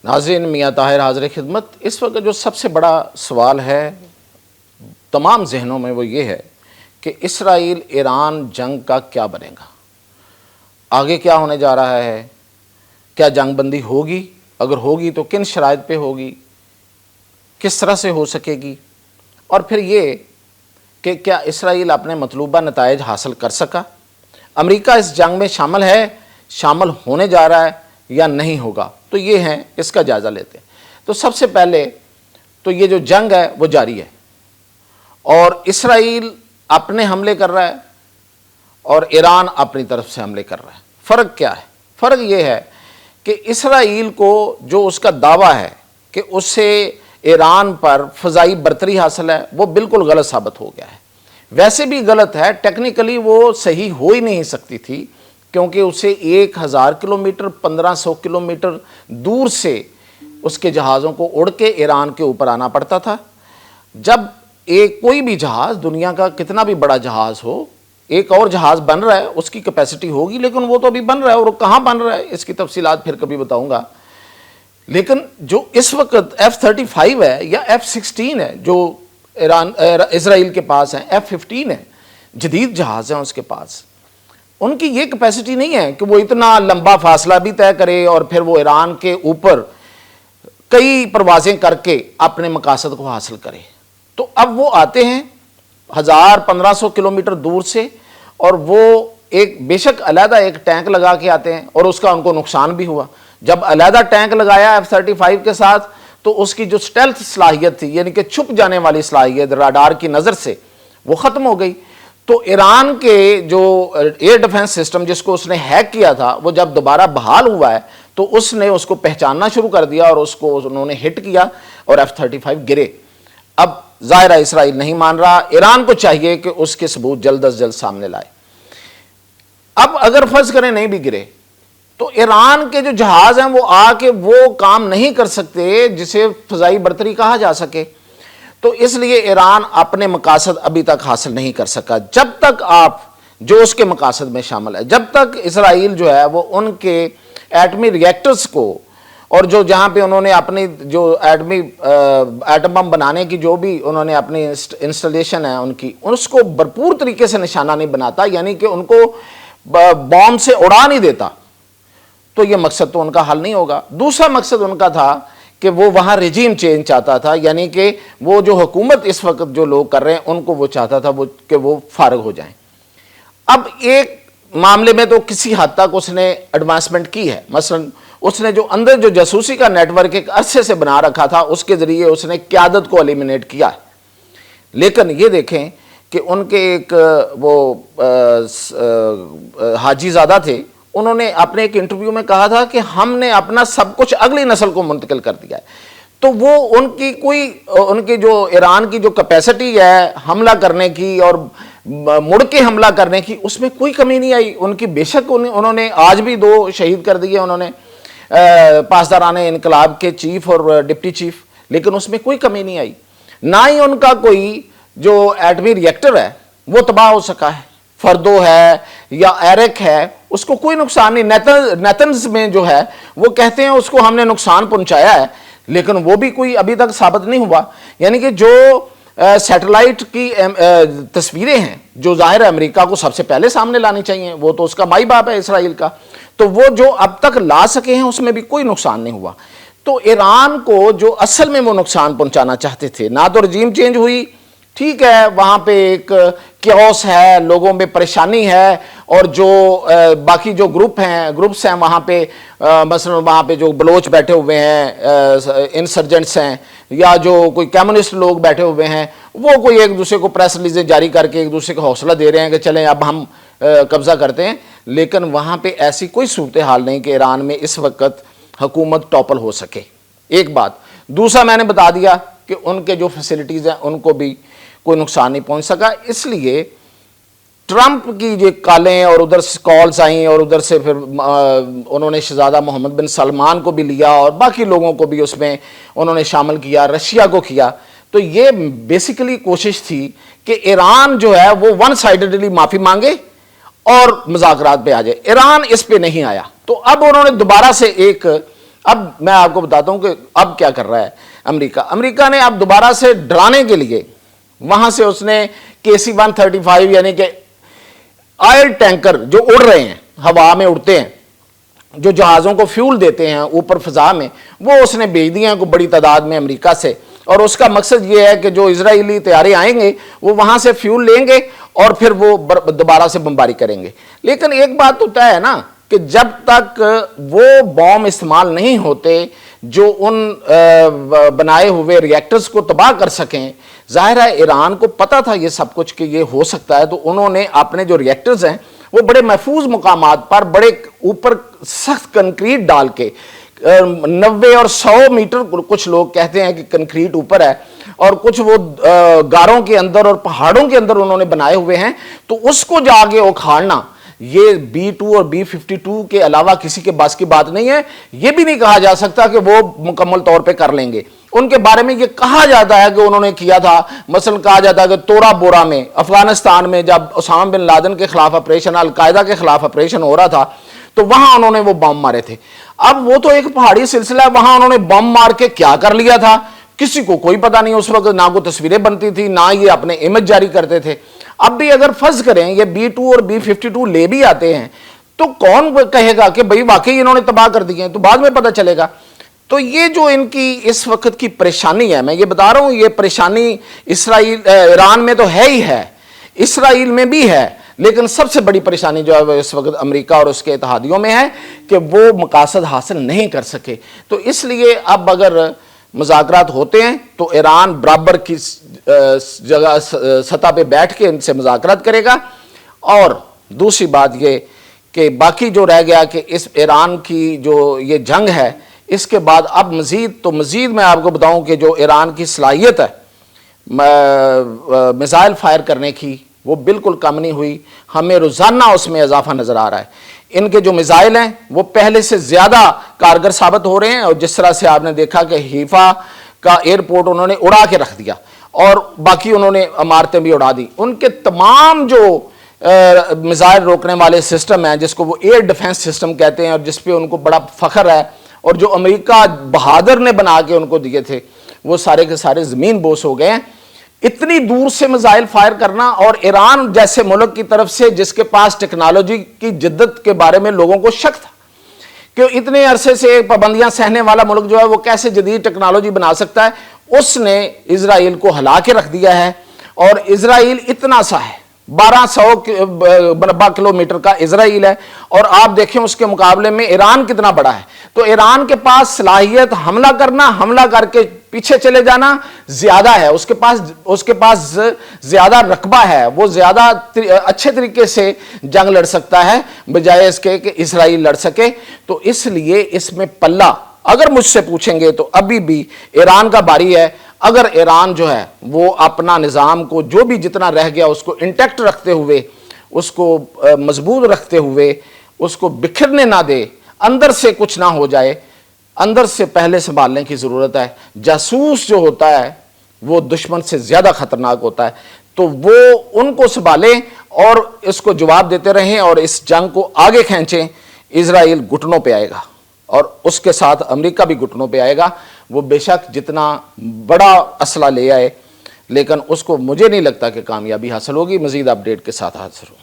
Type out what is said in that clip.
ناظرین، میاں طاہر حاضر خدمت۔ اس وقت جو سب سے بڑا سوال ہے تمام ذہنوں میں وہ یہ ہے کہ اسرائیل ایران جنگ کا کیا بنے گا، آگے کیا ہونے جا رہا ہے، کیا جنگ بندی ہوگی، اگر ہوگی تو کن شرائط پہ ہوگی، کس طرح سے ہو سکے گی، اور پھر یہ کہ کیا اسرائیل اپنے مطلوبہ نتائج حاصل کر سکا، امریکہ اس جنگ میں شامل ہے، شامل ہونے جا رہا ہے یا نہیں ہوگا۔ تو یہ ہیں، اس کا جائزہ لیتے ہیں۔ تو سب سے پہلے تو یہ جو جنگ ہے وہ جاری ہے اور اسرائیل اپنے حملے کر رہا ہے اور ایران اپنی طرف سے حملے کر رہا ہے۔ فرق کیا ہے؟ فرق یہ ہے کہ اسرائیل کو جو اس کا دعویٰ ہے کہ اس سے ایران پر فضائی برتری حاصل ہے، وہ بالکل غلط ثابت ہو گیا ہے۔ ویسے بھی غلط ہے، ٹیکنیکلی وہ صحیح ہو ہی نہیں سکتی تھی، کیونکہ اسے 1000 کلومیٹر 1500 کلومیٹر دور سے اس کے جہازوں کو اڑ کے ایران کے اوپر آنا پڑتا تھا۔ جب کوئی بھی جہاز، دنیا کا کتنا بھی بڑا جہاز ہو، ایک اور جہاز بن رہا ہے، اس کی کیپیسٹی ہوگی، لیکن وہ تو ابھی بن رہا ہے، اور وہ کہاں بن رہا ہے اس کی تفصیلات پھر کبھی بتاؤں گا۔ لیکن جو اس وقت F-35 ہے یا F-16 ہے جو اسرائیل کے پاس ہیں، F-15 ہے، جدید جہاز ہیں اس کے پاس، ان کی یہ کیپیسٹی نہیں ہے کہ وہ اتنا لمبا فاصلہ بھی طے کرے اور پھر وہ ایران کے اوپر کئی پروازیں کر کے اپنے مقاصد کو حاصل کرے۔ تو اب وہ آتے ہیں 1500 کلومیٹر دور سے، اور وہ بے شک علیحدہ ایک ٹینک لگا کے آتے ہیں، اور اس کا ان کو نقصان بھی ہوا۔ جب علیحدہ ٹینک لگایا F-35 کے ساتھ تو اس کی جو سٹیلتھ صلاحیت تھی، یعنی کہ چھپ جانے والی صلاحیت راڈار کی نظر سے، وہ ختم ہو گئی۔ تو ایران کے جو ایئر ڈیفنس سسٹم جس کو اس نے ہیک کیا تھا، وہ جب دوبارہ بحال ہوا ہے تو اس نے اس کو پہچاننا شروع کر دیا اور اس کو انہوں نے ہٹ کیا اور F-35 گرے۔ اب ظاہرہ اسرائیل نہیں مان رہا، ایران کو چاہیے کہ اس کے ثبوت جلد از جلد سامنے لائے۔ اب اگر فرض کریں نہیں بھی گرے تو ایران کے جو جہاز ہیں وہ آ کے وہ کام نہیں کر سکتے جسے فضائی برتری کہا جا سکے۔ تو اس لیے ایران اپنے مقاصد ابھی تک حاصل نہیں کر سکا۔ جب تک آپ جو اس کے مقاصد میں شامل ہے، جب تک اسرائیل جو ہے وہ ان کے ایٹمی ری ایکٹرز کو، اور جو جہاں پہ انہوں نے اپنی جو ایٹم بم بنانے کی جو بھی انہوں نے اپنی انسٹالیشن ہے ان کی، اس کو بھرپور طریقے سے نشانہ نہیں بناتا، یعنی کہ ان کو بام سے اڑا نہیں دیتا، تو یہ مقصد تو ان کا حل نہیں ہوگا۔ دوسرا مقصد ان کا تھا کہ وہ وہاں رجیم چینج چاہتا تھا، یعنی کہ وہ جو حکومت اس وقت جو لوگ کر رہے ہیں ان کو وہ چاہتا تھا کہ وہ فارغ ہو جائیں۔ اب ایک معاملے میں تو کسی حد تک اس نے ایڈوانسمنٹ کی ہے، مثلا اس نے جو اندر جو جاسوسی کا نیٹ ورک ایک عرصے سے بنا رکھا تھا، اس کے ذریعے اس نے قیادت کو ایلیمنیٹ کیا ہے۔ لیکن یہ دیکھیں کہ ان کے ایک وہ حاجی زادہ تھے، انہوں نے اپنے ایک انٹرویو میں کہا تھا کہ ہم نے اپنا سب کچھ اگلی نسل کو منتقل کر دیا ہے۔ تو وہ ان کی جو ایران کی جو کیپیسٹی ہے حملہ کرنے کی اور مڑ کے حملہ کرنے کی، اس میں کوئی کمی نہیں آئی ان کی۔ بے شک انہوں نے آج بھی 2 شہید کر دیے انہوں نے، پاسداران انقلاب کے چیف اور ڈپٹی چیف، لیکن اس میں کوئی کمی نہیں آئی۔ نہ ہی ان کا کوئی جو ایٹمی ری ایکٹر ہے وہ تباہ ہو سکا ہے، فردو ہے یا ایرک ہے، اس کو کوئی نقصان نہیں۔ نیتنز میں جو ہے وہ کہتے ہیں اس کو ہم نے نقصان پہنچایا ہے، لیکن وہ بھی کوئی ابھی تک ثابت نہیں ہوا۔ یعنی کہ جو سیٹلائٹ کی تصویریں ہیں جو ظاہر امریکہ کو سب سے پہلے سامنے لانی چاہیے، وہ تو اس کا مائی باپ ہے اسرائیل کا، تو وہ جو اب تک لا سکے ہیں اس میں بھی کوئی نقصان نہیں ہوا۔ تو ایران کو جو اصل میں وہ نقصان پہنچانا چاہتے تھے، نہ تو رجیم چینج ہوئی، ٹھیک ہے وہاں پہ ایک کیوس ہے، لوگوں میں پریشانی ہے، اور جو باقی جو گروپس ہیں وہاں پہ، مثلا وہاں پہ جو بلوچ بیٹھے ہوئے ہیں، انسرجنٹس ہیں، یا جو کوئی کمیونسٹ لوگ بیٹھے ہوئے ہیں، وہ کوئی ایک دوسرے کو پریس ریلیزیں جاری کر کے ایک دوسرے کو حوصلہ دے رہے ہیں کہ چلیں اب ہم قبضہ کرتے ہیں، لیکن وہاں پہ ایسی کوئی صورتحال نہیں کہ ایران میں اس وقت حکومت ٹاپل ہو سکے۔ ایک بات۔ دوسرا میں نے بتا دیا کہ ان کے جو فیسلٹیز ہیں ان کو بھی کوئی نقصان نہیں پہنچ سکا۔ اس لیے ٹرمپ کی جو کالیں اور ادھر سے کالز آئیں اور ادھر سے پھر انہوں نے شہزادہ محمد بن سلمان کو بھی لیا اور باقی لوگوں کو بھی اس میں انہوں نے شامل کیا، رشیا کو کیا، تو یہ بیسیکلی کوشش تھی کہ ایران جو ہے وہ ون سائیڈڈلی معافی مانگے اور مذاکرات پہ آ جائے۔ ایران اس پہ نہیں آیا، تو اب انہوں نے دوبارہ سے ایک اب میں آپ کو بتاتا ہوں کہ اب کیا کر رہا ہے امریکہ نے اب دوبارہ سے ڈرانے کے لیے وہاں سے اس نے KC-135 یعنی کہ آئل ٹینکر جو اڑ رہے ہیں، ہوا میں اڑتے ہیں، جو جہازوں کو فیول دیتے ہیں اوپر فضا میں، وہ اس نے بھیج دیے ہیں کوئی بڑی تعداد میں امریکہ سے، اور اس کا مقصد یہ ہے کہ جو اسرائیلی طیارے آئیں گے وہ وہاں سے فیول لیں گے اور پھر وہ دوبارہ سے بمباری کریں گے۔ لیکن ایک بات تو طے ہے نا کہ جب تک وہ بوم استعمال نہیں ہوتے جو ان بنائے ہوئے ری ایکٹرز کو تباہ کر سکیں، ظاہر ہے ایران کو پتا تھا یہ سب کچھ کہ یہ ہو سکتا ہے، تو انہوں نے اپنے جو ری ایکٹرز ہیں وہ بڑے محفوظ مقامات پر بڑے اوپر سخت کنکریٹ ڈال کے 90 اور 100 میٹر کچھ لوگ کہتے ہیں کہ کنکریٹ اوپر ہے، اور کچھ وہ غاروں کے اندر اور پہاڑوں کے اندر انہوں نے بنائے ہوئے ہیں، تو اس کو جا کے اکھاڑنا یہ B-2 اور B-52 کے علاوہ کسی کے بس کی بات نہیں ہے۔ یہ بھی نہیں کہا جا سکتا کہ وہ مکمل طور پہ کر لیں گے۔ ان کے بارے میں یہ کہا جاتا ہے کہ انہوں نے کیا تھا، مثلا کہا جاتا ہے کہ تورا بورا میں افغانستان میں جب اسامہ بن لادن کے خلاف آپریشن، القاعدہ کے خلاف آپریشن ہو رہا تھا، تو وہاں انہوں نے وہ بم مارے تھے۔ اب وہ تو ایک پہاڑی سلسلہ ہے، وہاں انہوں نے بم مار کے کیا کر لیا تھا کسی کو کوئی پتہ نہیں، اس وقت نہ کوئی تصویریں بنتی تھی نہ یہ اپنے امیج جاری کرتے تھے۔ اب بھی اگر فرض کریں یہ B-2 اور B-52 لے بھی آتے ہیں تو کون کہے گا کہ بھئی واقعی انہوں نے تباہ کر دیے ہیں، تو بعد میں پتہ چلے گا۔ تو یہ جو ان کی اس وقت کی پریشانی ہے، میں یہ بتا رہا ہوں، یہ پریشانی ایران میں تو ہے ہی ہے، اسرائیل میں بھی ہے، لیکن سب سے بڑی پریشانی جو ہے وہ اس وقت امریکہ اور اس کے اتحادیوں میں ہے کہ وہ مقاصد حاصل نہیں کر سکے۔ تو اس لیے اب اگر مذاکرات ہوتے ہیں تو ایران برابر کی جگہ سطح پہ بیٹھ کے ان سے مذاکرات کرے گا۔ اور دوسری بات یہ کہ باقی جو رہ گیا کہ اس ایران کی جو یہ جنگ ہے، اس کے بعد اب مزید میں آپ کو بتاؤں کہ جو ایران کی صلاحیت ہے میزائل فائر کرنے کی، وہ بالکل کم نہیں ہوئی، ہمیں روزانہ اس میں اضافہ نظر آ رہا ہے۔ ان کے جو میزائل ہیں وہ پہلے سے زیادہ کارگر ثابت ہو رہے ہیں، اور جس طرح سے آپ نے دیکھا کہ حیفا کا ایئرپورٹ انہوں نے اڑا کے رکھ دیا، اور باقی انہوں نے عمارتیں بھی اڑا دی۔ ان کے تمام جو میزائل روکنے والے سسٹم ہیں، جس کو وہ ایئر ڈیفنس سسٹم کہتے ہیں اور جس پہ ان کو بڑا فخر ہے، اور جو امریکہ بہادر نے بنا کے ان کو دیے تھے، وہ سارے کے سارے زمین بوس ہو گئے ہیں۔ اتنی دور سے میزائل فائر کرنا، اور ایران جیسے ملک کی طرف سے جس کے پاس ٹیکنالوجی کی جدت کے بارے میں لوگوں کو شک تھا کہ اتنے عرصے سے پابندیاں سہنے والا ملک جو ہے وہ کیسے جدید ٹیکنالوجی بنا سکتا ہے، اس نے اسرائیل کو ہلا کے رکھ دیا ہے۔ اور اسرائیل اتنا سا ہے، 1200 کلومیٹر کا اسرائیل ہے، اور آپ دیکھیں اس کے مقابلے میں ایران کتنا بڑا ہے۔ تو ایران کے پاس صلاحیت حملہ کرنا، حملہ کر کے پیچھے چلے جانا زیادہ ہے، اس کے پاس زیادہ رقبہ ہے، وہ زیادہ اچھے طریقے سے جنگ لڑ سکتا ہے بجائے اس کے کہ اسرائیل لڑ سکے۔ تو اس لیے اس میں پلہ اگر مجھ سے پوچھیں گے تو ابھی بھی ایران کا باری ہے۔ اگر ایران جو ہے وہ اپنا نظام کو جو بھی جتنا رہ گیا اس کو انٹیکٹ رکھتے ہوئے، اس کو مضبوط رکھتے ہوئے، اس کو بکھرنے نہ دے، اندر سے کچھ نہ ہو جائے، اندر سے پہلے سنبھالنے کی ضرورت ہے۔ جاسوس جو ہوتا ہے وہ دشمن سے زیادہ خطرناک ہوتا ہے، تو وہ ان کو سنبھالیں اور اس کو جواب دیتے رہیں اور اس جنگ کو آگے کھینچیں۔ اسرائیل گھٹنوں پہ آئے گا اور اس کے ساتھ امریکہ بھی گھٹنوں پہ آئے گا۔ وہ بے شک جتنا بڑا اسلحہ لے آئے، لیکن اس کو مجھے نہیں لگتا کہ کامیابی حاصل ہوگی۔ مزید اپڈیٹ کے ساتھ حاضر ہوں۔